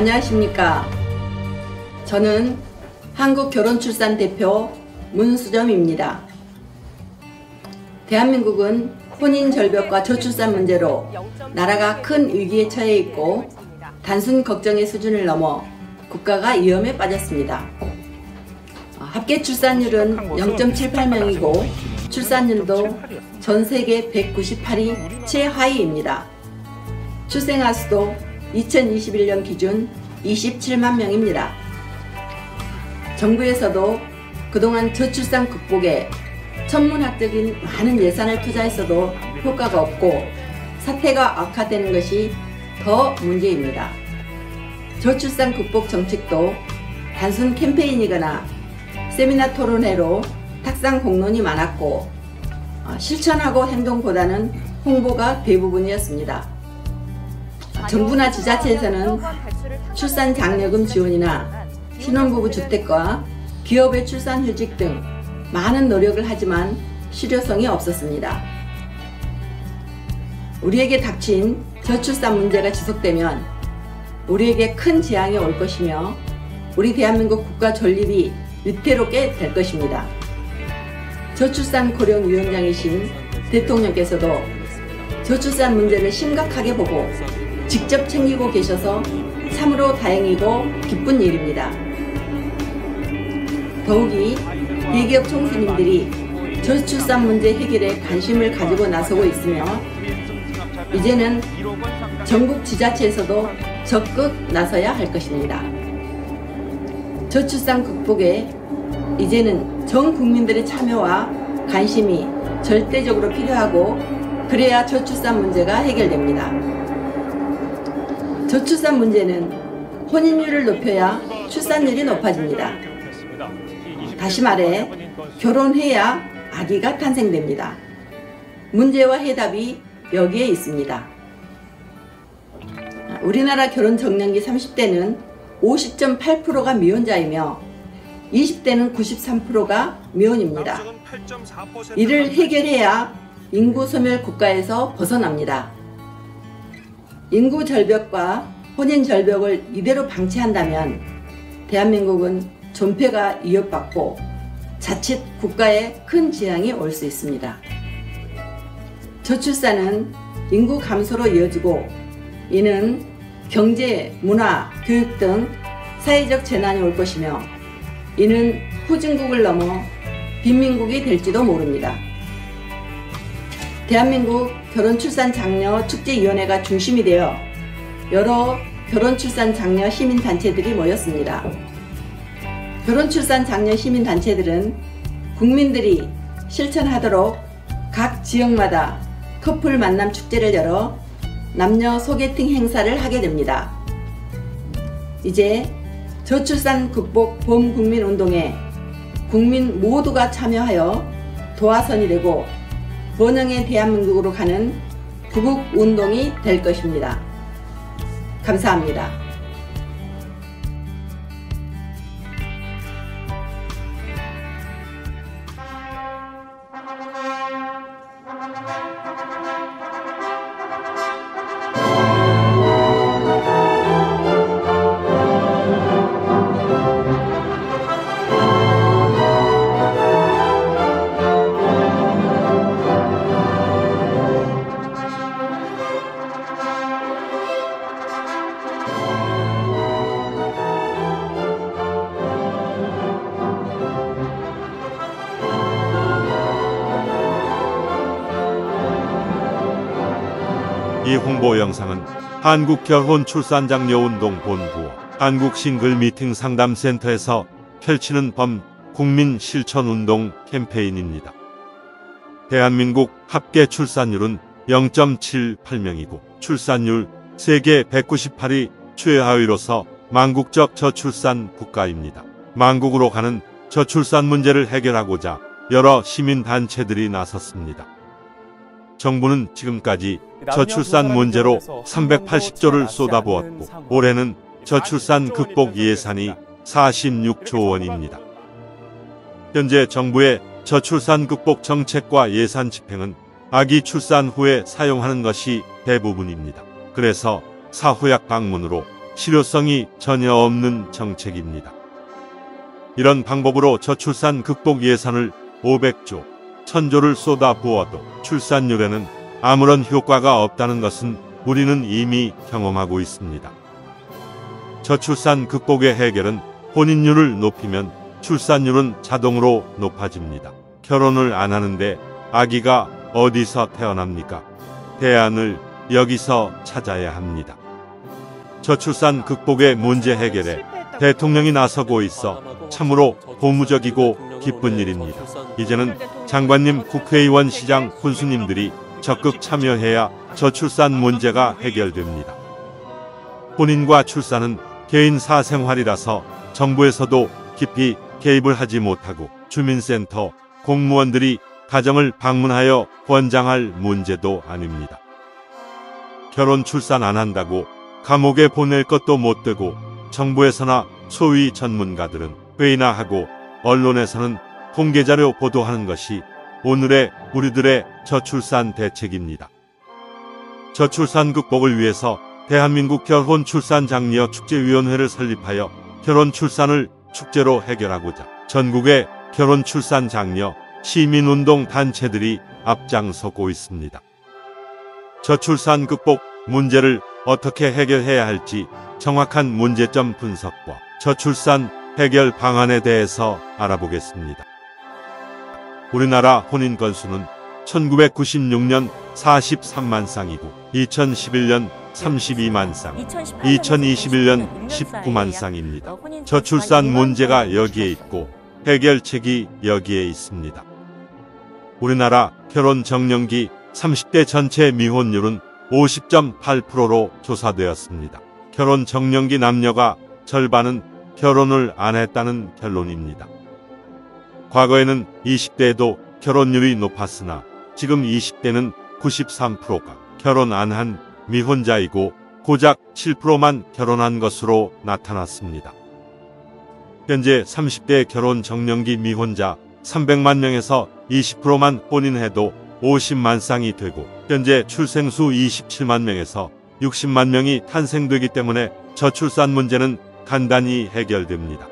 안녕하십니까. 저는 한국결혼출산 대표 문수점입니다. 대한민국은 혼인절벽과 저출산 문제로 나라가 큰 위기에 처해 있고 단순 걱정의 수준을 넘어 국가가 위험에 빠졌습니다. 합계 출산율은 0.78명이고 출산율도 전 세계 198위 최하위입니다. 출생아 수도 2021년 기준 27만 명입니다. 정부에서도 그동안 저출산 극복에 천문학적인 많은 예산을 투자했어도 효과가 없고 사태가 악화되는 것이 더 문제입니다. 저출산 극복 정책도 단순 캠페인이거나 세미나 토론회로 탁상 공론이 많았고 실천하고 행동보다는 홍보가 대부분이었습니다. 정부나 지자체에서는 출산 장려금 지원이나 신혼부부 주택과 기업의 출산휴직 등 많은 노력을 하지만 실효성이 없었습니다. 우리에게 닥친 저출산 문제가 지속되면 우리에게 큰 재앙이 올 것이며 우리 대한민국 국가 존립이 위태롭게 될 것입니다. 저출산 고령위원장이신 대통령께서도 저출산 문제를 심각하게 보고 직접 챙기고 계셔서 참으로 다행이고 기쁜 일입니다. 더욱이 대기업 총수님들이 저출산 문제 해결에 관심을 가지고 나서고 있으며 이제는 전국 지자체에서도 적극 나서야 할 것입니다. 저출산 극복에 이제는 전 국민들의 참여와 관심이 절대적으로 필요하고 그래야 저출산 문제가 해결됩니다. 저출산 문제는 혼인율을 높여야 출산율이 높아집니다. 다시 말해 결혼해야 아기가 탄생됩니다. 문제와 해답이 여기에 있습니다. 우리나라 결혼 적령기 30대는 50.8%가 미혼자이며 20대는 93%가 미혼입니다. 이를 해결해야 인구 소멸 국가에서 벗어납니다. 인구 절벽과 혼인 절벽을 이대로 방치한다면 대한민국은 존폐가 위협받고 자칫 국가에 큰 재앙이 올 수 있습니다. 저출산은 인구 감소로 이어지고 이는 경제, 문화, 교육 등 사회적 재난이 올 것이며 이는 후진국을 넘어 빈민국이 될지도 모릅니다. 대한민국 결혼출산장려 축제위원회가 중심이 되어 여러 결혼출산장려 시민단체들이 모였습니다. 결혼출산장려 시민단체들은 국민들이 실천하도록 각 지역마다 커플 만남 축제를 열어 남녀 소개팅 행사를 하게 됩니다. 이제 저출산 극복 범국민운동에 국민 모두가 참여하여 도화선이 되고 번영의 대한민국으로 가는 구국운동이 될 것입니다. 감사합니다. 이 홍보 영상은 한국결혼출산장려운동본부 한국싱글미팅상담센터에서 펼치는 범국민실천운동 캠페인입니다. 대한민국 합계 출산율은 0.78명이고 출산율 세계 198위 최하위로서 망국적 저출산 국가입니다. 망국으로 가는 저출산 문제를 해결하고자 여러 시민단체들이 나섰습니다. 정부는 지금까지 저출산 문제로 380조를 쏟아부었고 올해는 저출산 극복 예산이 46조 원입니다. 현재 정부의 저출산 극복 정책과 예산 집행은 아기 출산 후에 사용하는 것이 대부분입니다. 그래서 사후약 방문으로 실효성이 전혀 없는 정책입니다. 이런 방법으로 저출산 극복 예산을 500조, 1000조를 쏟아부어도 출산율에는 아무런 효과가 없다는 것은 우리는 이미 경험하고 있습니다. 저출산 극복의 해결은 혼인율을 높이면 출산율은 자동으로 높아집니다. 결혼을 안 하는데 아기가 어디서 태어납니까? 대안을 여기서 찾아야 합니다. 저출산 극복의 문제 해결에 대통령이 나서고 있어 참으로 고무적이고 기쁜 일입니다. 이제는 장관님, 국회의원, 시장, 군수님들이 적극 참여해야 저출산 문제가 해결됩니다. 혼인과 출산은 개인 사생활이라서 정부에서도 깊이 개입을 하지 못하고 주민센터, 공무원들이 가정을 방문하여 권장할 문제도 아닙니다. 결혼 출산 안 한다고 감옥에 보낼 것도 못 되고 정부에서나 소위 전문가들은 회의나 하고 언론에서는 공개자료 보도하는 것이 오늘의 우리들의 저출산 대책입니다. 저출산 극복을 위해서 대한민국 결혼 출산 장려 축제위원회를 설립하여 결혼 출산을 축제로 해결하고자 전국의 결혼 출산 장려 시민운동 단체들이 앞장서고 있습니다. 저출산 극복 문제를 어떻게 해결해야 할지 정확한 문제점 분석과 저출산 해결 방안에 대해서 알아보겠습니다. 우리나라 혼인 건수는 1996년 43만 쌍이고 2011년 32만 쌍, 2021년 19만 쌍입니다. 저출산 문제가 여기에 있고 해결책이 여기에 있습니다. 우리나라 결혼 정년기 30대 전체 미혼율은 50.8%로 조사되었습니다. 결혼 정년기 남녀가 절반은 결혼을 안 했다는 결론입니다. 과거에는 20대에도 결혼율이 높았으나 지금 20대는 93%가 결혼 안 한 미혼자이고 고작 7%만 결혼한 것으로 나타났습니다. 현재 30대 결혼 정년기 미혼자 300만 명에서 20%만 혼인해도 50만 쌍이 되고 현재 출생수 27만 명에서 60만 명이 탄생되기 때문에 저출산 문제는 간단히 해결됩니다.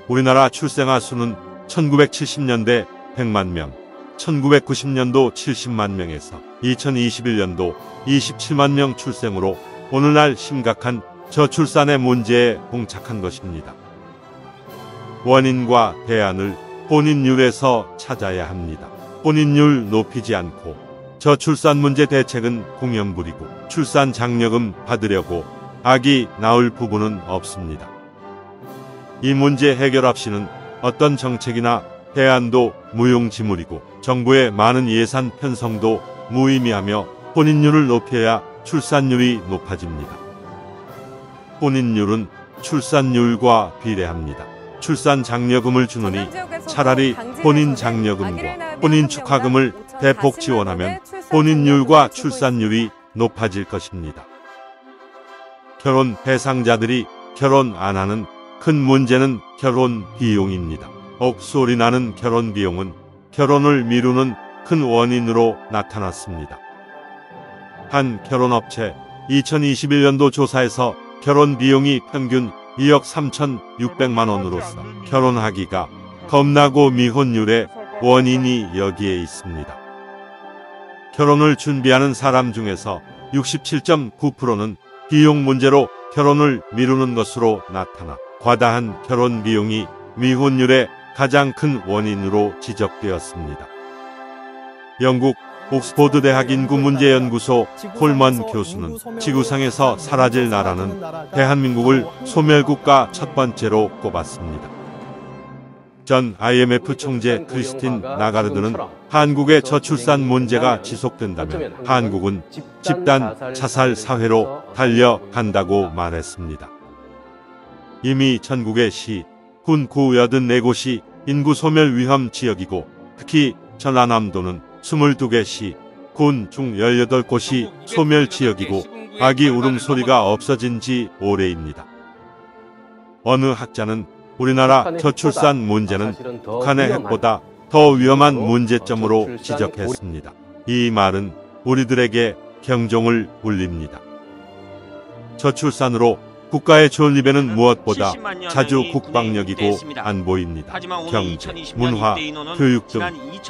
우리나라 출생아 수는 1970년대 100만 명, 1990년도 70만 명에서 2021년도 27만 명 출생으로 오늘날 심각한 저출산의 문제에 봉착한 것입니다. 원인과 대안을 혼인율에서 찾아야 합니다. 혼인율 높이지 않고 저출산 문제 대책은 공연부리고 출산 장려금 받으려고 아기 낳을 부부는 없습니다. 이 문제 해결 없이는 어떤 정책이나 대안도 무용지물이고 정부의 많은 예산 편성도 무의미하며 혼인율을 높여야 출산율이 높아집니다. 혼인율은 출산율과 비례합니다. 출산 장려금을 주느니 차라리 혼인 장려금과 혼인 축하금을 대폭 지원하면 혼인율과 출산율이 높아질 것입니다. 결혼 대상자들이 결혼 안 하는 큰 문제는 결혼 비용입니다. 억소리 나는 결혼 비용은 결혼을 미루는 큰 원인으로 나타났습니다. 한 결혼업체 2021년도 조사에서 결혼 비용이 평균 2억 3,600만 원으로서 결혼하기가 겁나고 미혼율의 원인이 여기에 있습니다. 결혼을 준비하는 사람 중에서 67.9%는 비용 문제로 결혼을 미루는 것으로 나타나 과다한 결혼 비용이 미혼율의 가장 큰 원인으로 지적되었습니다. 영국 옥스포드 대학 인구문제연구소 콜먼 교수는 지구상에서 사라질 나라는 대한민국을 소멸국가 첫 번째로 꼽았습니다. 전 IMF 총재 크리스틴 나가르드는 한국의 저출산 문제가 지속된다면 한국은 집단 자살 사회로 달려간다고 말했습니다. 이미 전국의 시, 군, 구 84곳이 인구 소멸 위험 지역이고 특히 전라남도는 22개 시, 군 중 18곳이 소멸 지역이고 아기 울음소리가 없어진 지 오래입니다. 어느 학자는 우리나라 저출산 문제는 북한의 핵보다 더 위험한 문제점으로 지적했습니다. 이 말은 우리들에게 경종을 울립니다. 저출산으로 국가의 존립에는 무엇보다 자주 국방력이고 안보입니다. 경제, 문화, 교육 등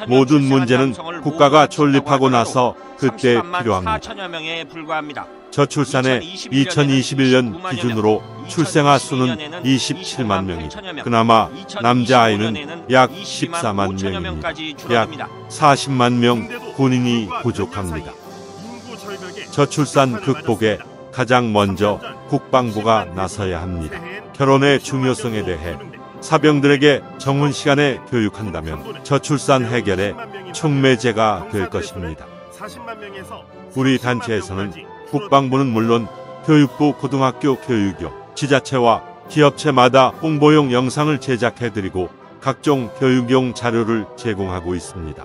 모든 문제는 국가가 존립하고 나서 그때 필요합니다. 저출산의 2021년 기준으로 출생아 수는 27만 명이, 그나마 남자아이는 약 14만 명입니다. 약 40만 명 군인이 부족합니다. 저출산 극복에 가장 먼저 국방부가 나서야 합니다. 결혼의 중요성에 대해 사병들에게 정훈 시간에 교육한다면 저출산 해결의 촉매제가 될 것입니다. 우리 단체에서는 국방부는 물론 교육부, 고등학교 교육교, 지자체와 기업체마다 홍보용 영상을 제작해드리고 각종 교육용 자료를 제공하고 있습니다.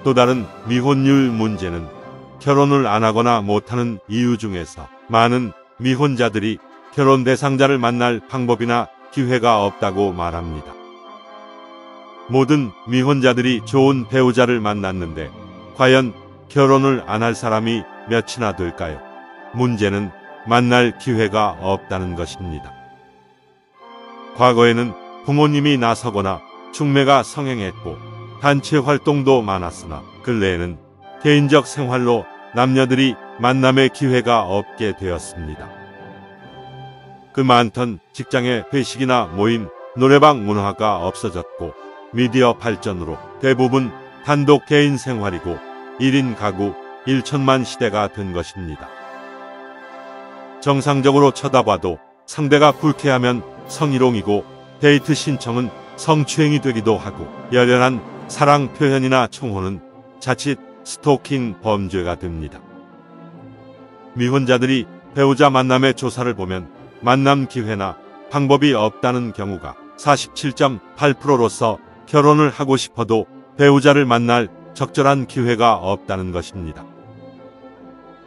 또 다른 미혼율 문제는 결혼을 안 하거나 못하는 이유 중에서 많은 미혼자들이 결혼 대상자를 만날 방법이나 기회가 없다고 말합니다. 모든 미혼자들이 좋은 배우자를 만났는데 과연 결혼을 안 할 사람이 몇이나 될까요? 문제는 만날 기회가 없다는 것입니다. 과거에는 부모님이 나서거나 중매가 성행했고 단체 활동도 많았으나 근래에는 개인적 생활로 남녀들이 만남의 기회가 없게 되었습니다. 그 많던 직장의 회식이나 모임, 노래방 문화가 없어졌고 미디어 발전으로 대부분 단독 개인 생활이고 1인 가구 1천만 시대가 된 것입니다. 정상적으로 쳐다봐도 상대가 불쾌하면 성희롱이고 데이트 신청은 성추행이 되기도 하고 열렬한 사랑 표현이나 총혼은 자칫 스토킹 범죄가 됩니다. 미혼자들이 배우자 만남의 조사를 보면 만남 기회나 방법이 없다는 경우가 47.8%로서 결혼을 하고 싶어도 배우자를 만날 적절한 기회가 없다는 것입니다.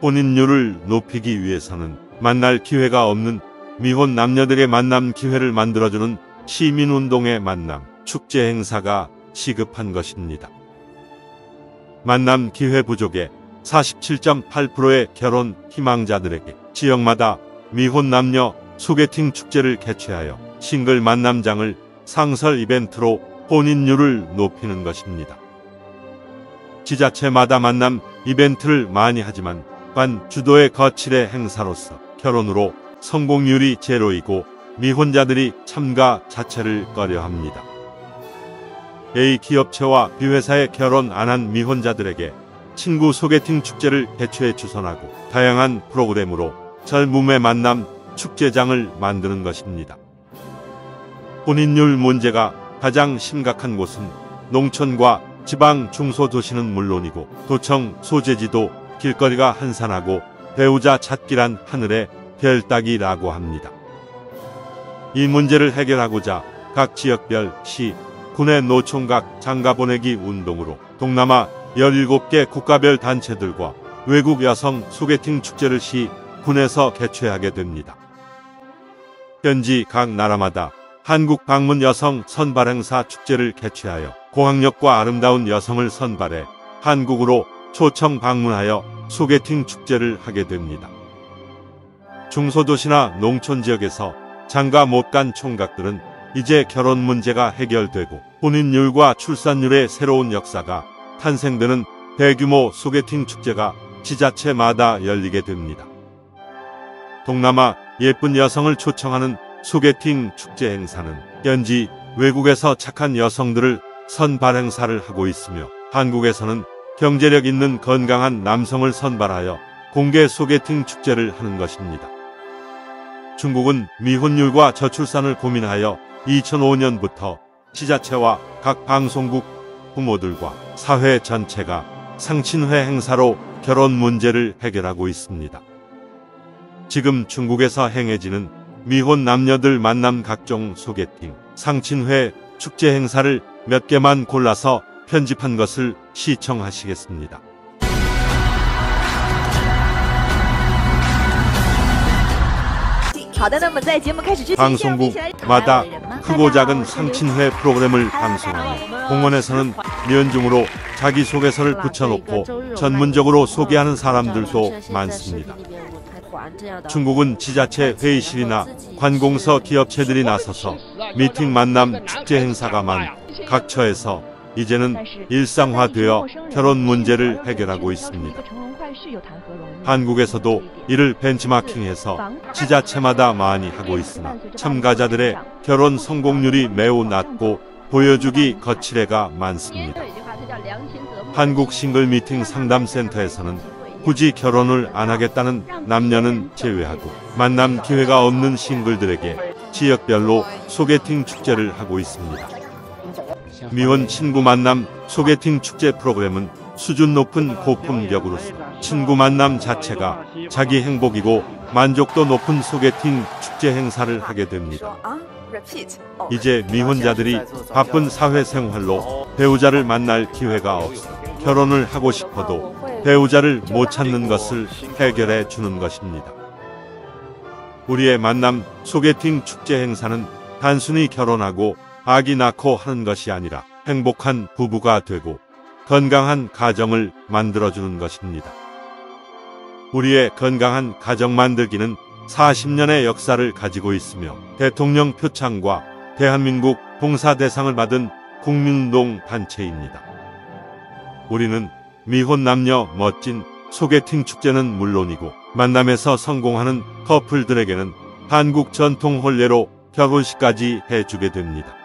혼인율을 높이기 위해서는 만날 기회가 없는 미혼 남녀들의 만남 기회를 만들어주는 시민운동의 만남, 축제 행사가 시급한 것입니다. 만남 기회 부족에 47.8%의 결혼 희망자들에게 지역마다 미혼 남녀 소개팅 축제를 개최하여 싱글 만남장을 상설 이벤트로 혼인율을 높이는 것입니다. 지자체마다 만남 이벤트를 많이 하지만 관 주도의 거칠의 행사로서 결혼으로 성공률이 제로이고 미혼자들이 참가 자체를 꺼려합니다. A 기업체와 B회사에 결혼 안 한 미혼자들에게 친구 소개팅 축제를 개최해 주선하고 다양한 프로그램으로 젊음의 만남 축제장을 만드는 것입니다. 혼인율 문제가 가장 심각한 곳은 농촌과 지방 중소도시는 물론이고 도청 소재지도 길거리가 한산하고 배우자 찾기란 하늘의 별 따기라고 합니다. 이 문제를 해결하고자 각 지역별 시, 군의 노총각 장가보내기 운동으로 동남아 17개 국가별 단체들과 외국 여성 소개팅 축제를 시, 군에서 개최하게 됩니다. 현지 각 나라마다 한국 방문 여성 선발 행사 축제를 개최하여 고학력과 아름다운 여성을 선발해 한국으로 초청 방문하여 소개팅 축제를 하게 됩니다. 중소도시나 농촌 지역에서 장가 못 간 총각들은 이제 결혼 문제가 해결되고 혼인율과 출산율의 새로운 역사가 탄생되는 대규모 소개팅 축제가 지자체마다 열리게 됩니다. 동남아 예쁜 여성을 초청하는 소개팅 축제 행사는 현지 외국에서 착한 여성들을 선발 행사를 하고 있으며 한국에서는 경제력 있는 건강한 남성을 선발하여 공개 소개팅 축제를 하는 것입니다. 중국은 미혼율과 저출산을 고민하여 2005년부터 지자체와 각 방송국 부모들과 사회 전체가 상친회 행사로 결혼 문제를 해결하고 있습니다. 지금 중국에서 행해지는 미혼 남녀들 만남 각종 소개팅, 상친회, 축제 행사를 몇 개만 골라서 편집한 것을 시청하시겠습니다. 방송국마다 크고 작은 상친회 프로그램을 방송하며 공원에서는 면중으로 자기소개서를 붙여놓고 전문적으로 소개하는 사람들도 많습니다. 중국은 지자체 회의실이나 관공서 기업체들이 나서서 미팅 만남 축제 행사가 많은 각 처에서 이제는 일상화되어 결혼 문제를 해결하고 있습니다. 한국에서도 이를 벤치마킹해서 지자체마다 많이 하고 있으나 참가자들의 결혼 성공률이 매우 낮고 보여주기 거칠애가 많습니다. 한국 싱글 미팅 상담센터에서는 굳이 결혼을 안 하겠다는 남녀는 제외하고 만남 기회가 없는 싱글들에게 지역별로 소개팅 축제를 하고 있습니다. 미혼 친구 만남 소개팅 축제 프로그램은 수준 높은 고품격으로서 친구 만남 자체가 자기 행복이고 만족도 높은 소개팅 축제 행사를 하게 됩니다. 이제 미혼자들이 바쁜 사회생활로 배우자를 만날 기회가 없어 결혼을 하고 싶어도 배우자를 못 찾는 것을 해결해 주는 것입니다. 우리의 만남 소개팅 축제 행사는 단순히 결혼하고 아기 낳고 하는 것이 아니라 행복한 부부가 되고 건강한 가정을 만들어주는 것입니다. 우리의 건강한 가정 만들기는 40년의 역사를 가지고 있으며 대통령 표창과 대한민국 봉사대상을 받은 국민운동 단체입니다. 우리는 미혼 남녀 멋진 소개팅 축제는 물론이고 만남에서 성공하는 커플들에게는 한국 전통 혼례로 결혼식까지 해주게 됩니다.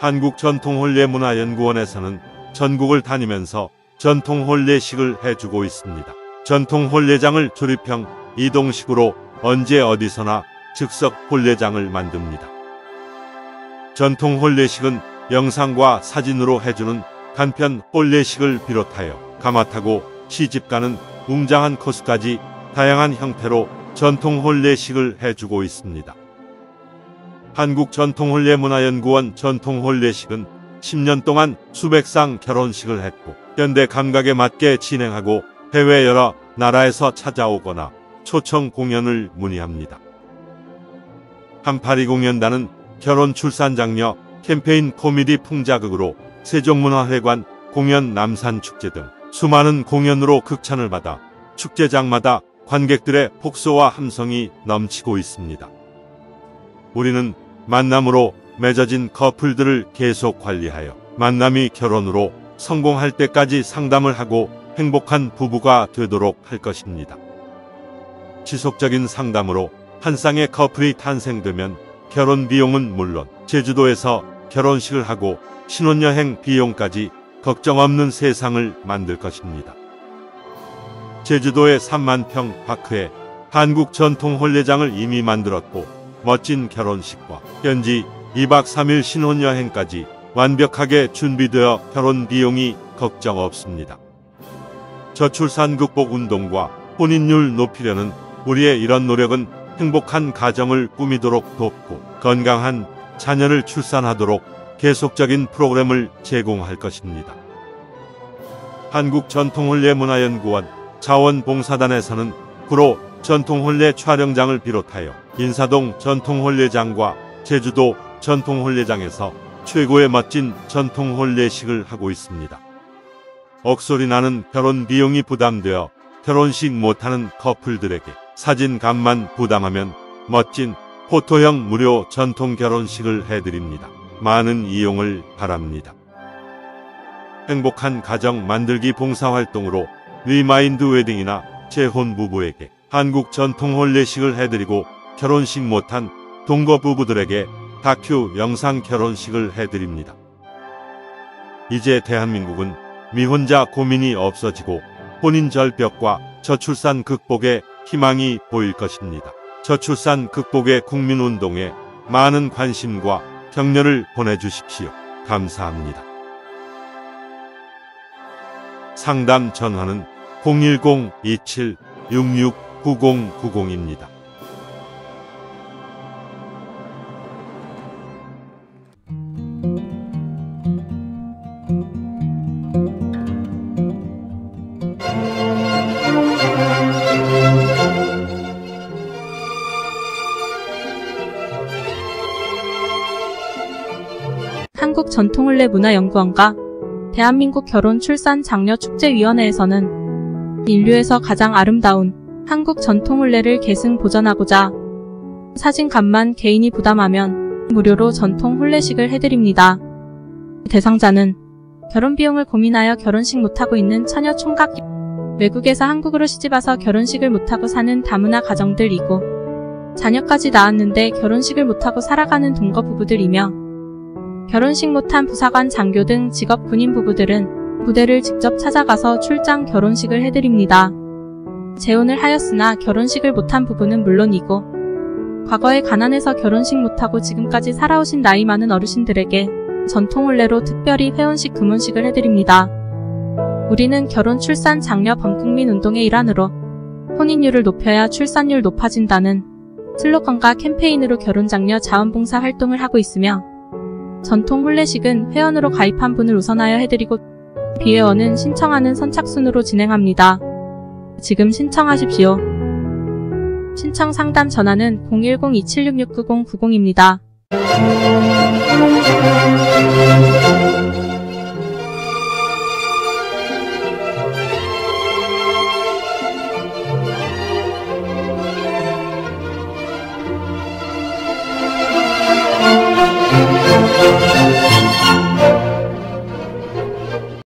한국전통혼례문화연구원에서는 전국을 다니면서 전통혼례식을 해주고 있습니다. 전통혼례장을 조립형 이동식으로 언제 어디서나 즉석 혼례장을 만듭니다. 전통혼례식은 영상과 사진으로 해주는 간편 혼례식을 비롯하여 가마타고 시집가는 웅장한 코스까지 다양한 형태로 전통혼례식을 해주고 있습니다. 한국전통혼례문화연구원 전통혼례식은 10년 동안 수백 상 결혼식을 했고 현대 감각에 맞게 진행하고 해외 여러 나라에서 찾아오거나 초청 공연을 문의합니다. 382공연단은 결혼 출산 장려 캠페인 코미디 풍자극으로 세종문화회관 공연 남산축제 등 수많은 공연으로 극찬을 받아 축제장마다 관객들의 폭소와 함성이 넘치고 있습니다. 우리는 만남으로 맺어진 커플들을 계속 관리하여 만남이 결혼으로 성공할 때까지 상담을 하고 행복한 부부가 되도록 할 것입니다. 지속적인 상담으로 한 쌍의 커플이 탄생되면 결혼 비용은 물론 제주도에서 결혼식을 하고 신혼여행 비용까지 걱정 없는 세상을 만들 것입니다. 제주도의 3만 평 파크에 한국 전통혼례장을 이미 만들었고 멋진 결혼식과 현지 2박 3일 신혼여행까지 완벽하게 준비되어 결혼 비용이 걱정 없습니다. 저출산 극복 운동과 혼인율 높이려는 우리의 이런 노력은 행복한 가정을 꾸미도록 돕고 건강한 자녀를 출산하도록 계속적인 프로그램을 제공할 것입니다. 한국전통혼례문화연구원 자원봉사단에서는 구로 전통혼례 촬영장을 비롯하여 인사동 전통혼례장과 제주도 전통혼례장에서 최고의 멋진 전통혼례식을 하고 있습니다. 억소리 나는 결혼 비용이 부담되어 결혼식 못하는 커플들에게 사진값만 부담하면 멋진 포토형 무료 전통 결혼식을 해드립니다. 많은 이용을 바랍니다. 행복한 가정 만들기 봉사활동으로 리마인드 웨딩이나 재혼 부부에게 한국 전통혼례식을 해드리고 결혼식 못한 동거 부부들에게 다큐 영상 결혼식을 해드립니다. 이제 대한민국은 미혼자 고민이 없어지고 혼인 절벽과 저출산 극복에 희망이 보일 것입니다. 저출산 극복의 국민운동에 많은 관심과 격려를 보내주십시오. 감사합니다. 상담 전화는 010-2766-9090입니다. 한국전통혼례문화연구원과 대한민국 결혼 출산 장려 축제위원회에서는 인류에서 가장 아름다운 한국 전통 혼례를 계승 보전하고자 사진값만 개인이 부담하면 무료로 전통 혼례식을 해드립니다. 대상자는 결혼 비용을 고민하여 결혼식 못하고 있는 처녀 총각, 외국에서 한국으로 시집와서 결혼식을 못하고 사는 다문화 가정들이고 자녀까지 낳았는데 결혼식을 못하고 살아가는 동거 부부들이며 결혼식 못한 부사관, 장교 등 직업 군인 부부들은 부대를 직접 찾아가서 출장 결혼식을 해드립니다. 재혼을 하였으나 결혼식을 못한 부부는 물론이고 과거에 가난해서 결혼식 못하고 지금까지 살아오신 나이 많은 어르신들에게 전통 혼례로 특별히 회혼식 금혼식을 해드립니다. 우리는 결혼, 출산, 장려, 범국민 운동의 일환으로 혼인율을 높여야 출산율 높아진다는 슬로건과 캠페인으로 결혼장려 자원봉사 활동을 하고 있으며 전통 혼례식은 회원으로 가입한 분을 우선하여 해드리고 비회원은 신청하는 선착순으로 진행합니다. 지금 신청하십시오. 신청 상담 전화는 010-2766-9090입니다.